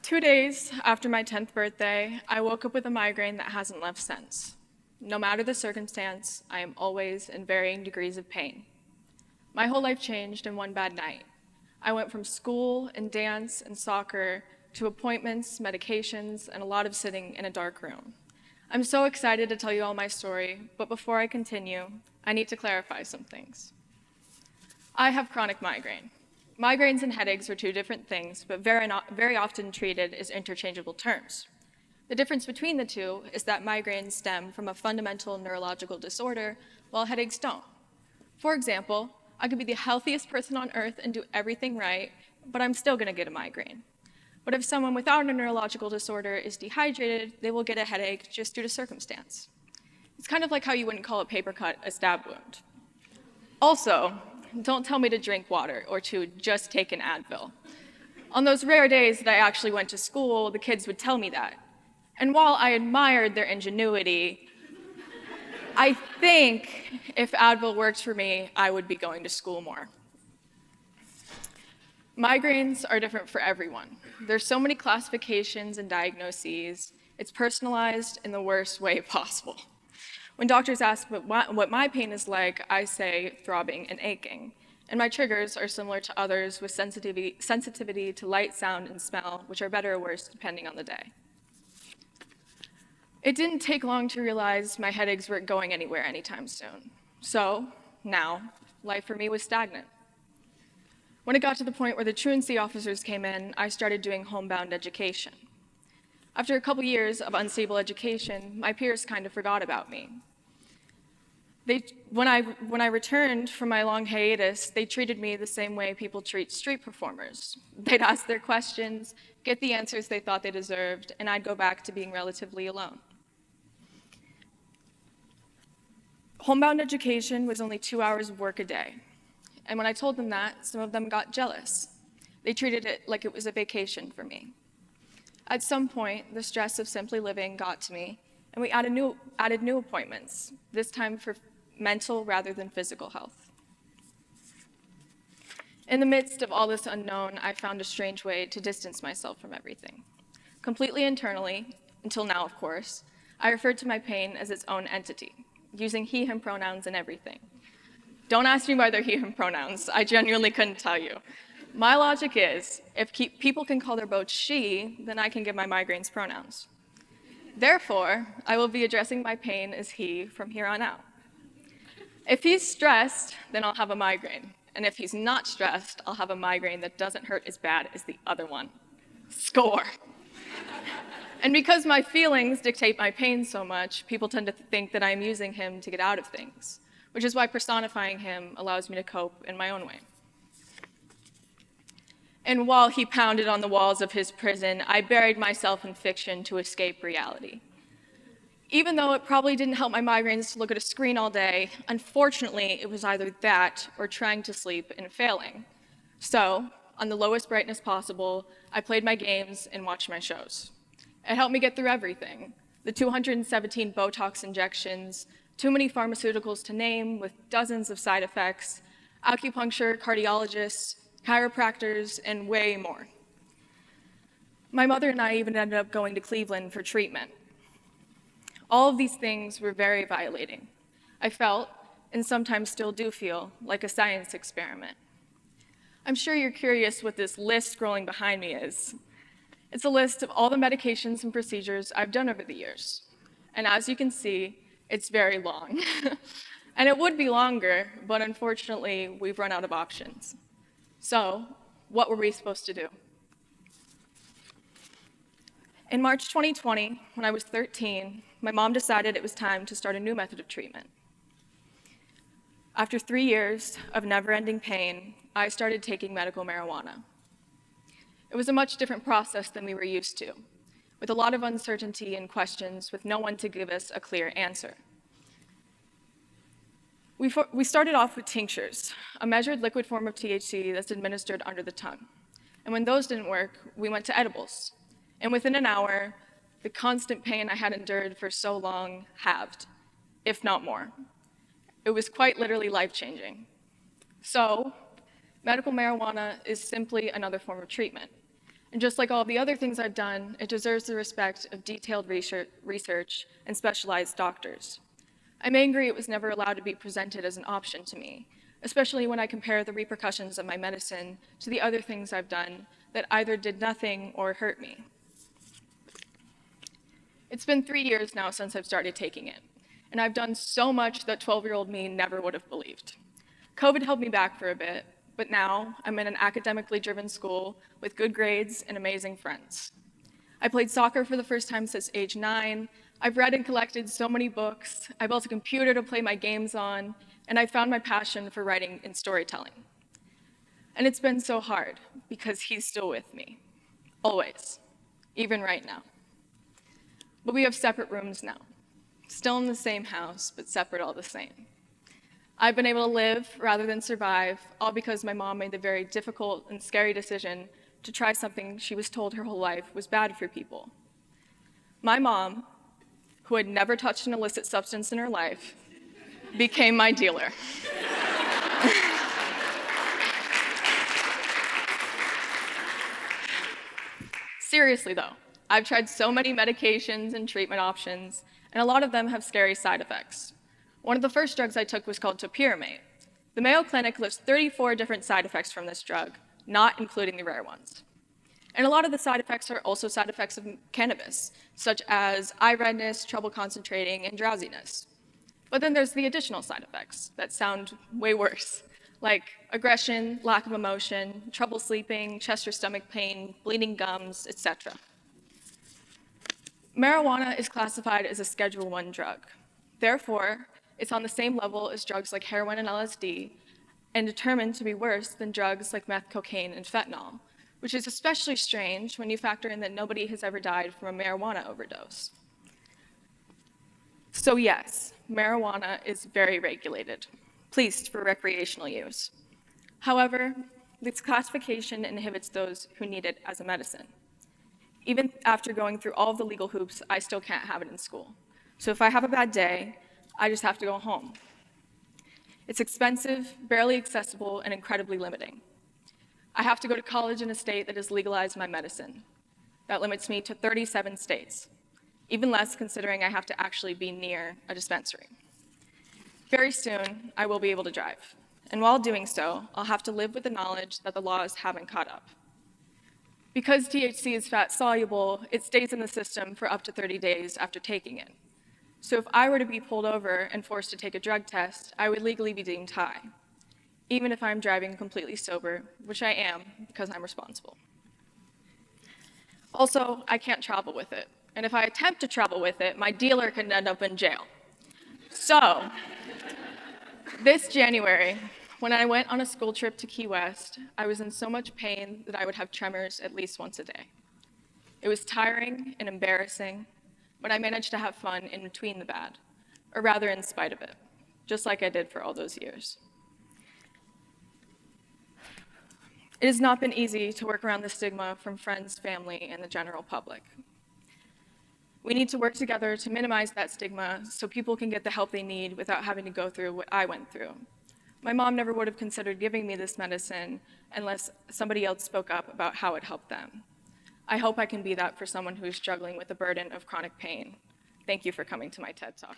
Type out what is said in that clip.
2 days after my 10th birthday, I woke up with a migraine that hasn't left since. No matter the circumstance, I am always in varying degrees of pain. My whole life changed in one bad night. I went from school and dance and soccer to appointments, medications, and a lot of sitting in a dark room. I'm so excited to tell you all my story, but before I continue, I need to clarify some things. I have chronic migraine. Migraines and headaches are two different things, but very often treated as interchangeable terms. The difference between the two is that migraines stem from a fundamental neurological disorder, while headaches don't. For example, I could be the healthiest person on earth and do everything right, but I'm still going to get a migraine. But if someone without a neurological disorder is dehydrated, they will get a headache just due to circumstance. It's kind of like how you wouldn't call a paper cut a stab wound. Also, don't tell me to drink water or to just take an Advil. On those rare days that I actually went to school, the kids would tell me that. And while I admired their ingenuity, I think if Advil worked for me, I would be going to school more. Migraines are different for everyone. There's so many classifications and diagnoses. It's personalized in the worst way possible. When doctors ask what my pain is like, I say throbbing and aching. And my triggers are similar to others with sensitivity to light, sound, and smell, which are better or worse depending on the day. It didn't take long to realize my headaches weren't going anywhere anytime soon. So now, life for me was stagnant. When it got to the point where the truancy officers came in, I started doing homebound education. After a couple years of unstable education, my peers kind of forgot about me. When I returned from my long hiatus, they treated me the same way people treat street performers. They'd ask their questions, get the answers they thought they deserved, and I'd go back to being relatively alone. Homebound education was only 2 hours of work a day. And when I told them that, some of them got jealous. They treated it like it was a vacation for me. At some point, the stress of simply living got to me, and we added new appointments, this time for mental rather than physical health. In the midst of all this unknown, I found a strange way to distance myself from everything. Completely internally, until now, of course, I referred to my pain as its own entity, using he, him pronouns and everything. Don't ask me why they're he, him pronouns. I genuinely couldn't tell you. My logic is, if people can call their boat she, then I can give my migraines pronouns. Therefore, I will be addressing my pain as he from here on out. If he's stressed, then I'll have a migraine. And if he's not stressed, I'll have a migraine that doesn't hurt as bad as the other one. Score. And because my feelings dictate my pain so much, people tend to think that I'm using him to get out of things, which is why personifying him allows me to cope in my own way. And while he pounded on the walls of his prison, I buried myself in fiction to escape reality. Even though it probably didn't help my migraines to look at a screen all day, unfortunately, it was either that or trying to sleep and failing. So, on the lowest brightness possible, I played my games and watched my shows. It helped me get through everything. The 217 Botox injections, too many pharmaceuticals to name with dozens of side effects, acupuncture, cardiologists, chiropractors, and way more. My mother and I even ended up going to Cleveland for treatment. All of these things were very violating. I felt, and sometimes still do feel, like a science experiment. I'm sure you're curious what this list scrolling behind me is. It's a list of all the medications and procedures I've done over the years. And as you can see, it's very long. And it would be longer, but unfortunately, we've run out of options. So, what were we supposed to do? In March 2020, when I was 13, my mom decided it was time to start a new method of treatment. After 3 years of never-ending pain, I started taking medical marijuana. It was a much different process than we were used to, with a lot of uncertainty and questions with no one to give us a clear answer. We started off with tinctures, a measured liquid form of THC that's administered under the tongue. And when those didn't work, we went to edibles. And within an hour, the constant pain I had endured for so long halved, if not more. It was quite literally life-changing. So, medical marijuana is simply another form of treatment. And just like all the other things I've done, it deserves the respect of detailed research and specialized doctors. I'm angry it was never allowed to be presented as an option to me, especially when I compare the repercussions of my medicine to the other things I've done that either did nothing or hurt me. It's been 3 years now since I've started taking it, and I've done so much that 12-year-old me never would have believed. COVID held me back for a bit, but now I'm in an academically driven school with good grades and amazing friends. I played soccer for the first time since age 9. I've read and collected so many books. I built a computer to play my games on, and I found my passion for writing and storytelling. And it's been so hard because he's still with me, always, even right now. But we have separate rooms now, still in the same house, but separate all the same. I've been able to live rather than survive, all because my mom made the very difficult and scary decision to try something she was told her whole life was bad for people. My mom, who had never touched an illicit substance in her life, became my dealer. Seriously though, I've tried so many medications and treatment options, and a lot of them have scary side effects. One of the first drugs I took was called topiramate. The Mayo Clinic lists 34 different side effects from this drug, not including the rare ones. And a lot of the side effects are also side effects of cannabis, such as eye redness, trouble concentrating, and drowsiness. But then there's the additional side effects that sound way worse, like aggression, lack of emotion, trouble sleeping, chest or stomach pain, bleeding gums, etc. Marijuana is classified as a Schedule I drug. Therefore, it's on the same level as drugs like heroin and LSD, and determined to be worse than drugs like meth, cocaine, and fentanyl, which is especially strange when you factor in that nobody has ever died from a marijuana overdose. So yes, marijuana is very regulated, policed for recreational use. However, this classification inhibits those who need it as a medicine. Even after going through all of the legal hoops, I still can't have it in school. So if I have a bad day, I just have to go home. It's expensive, barely accessible, and incredibly limiting. I have to go to college in a state that has legalized my medicine. That limits me to 37 states, even less considering I have to actually be near a dispensary. Very soon, I will be able to drive, and while doing so, I'll have to live with the knowledge that the laws haven't caught up. Because THC is fat-soluble, it stays in the system for up to 30 days after taking it. So if I were to be pulled over and forced to take a drug test, I would legally be deemed high, even if I'm driving completely sober, which I am because I'm responsible. Also, I can't travel with it, and if I attempt to travel with it, my dealer could end up in jail. So, this January, when I went on a school trip to Key West, I was in so much pain that I would have tremors at least once a day. It was tiring and embarrassing, but I managed to have fun in between the bad, or rather in spite of it, just like I did for all those years. It has not been easy to work around the stigma from friends, family, and the general public. We need to work together to minimize that stigma so people can get the help they need without having to go through what I went through. My mom never would have considered giving me this medicine unless somebody else spoke up about how it helped them. I hope I can be that for someone who is struggling with the burden of chronic pain. Thank you for coming to my TED Talk.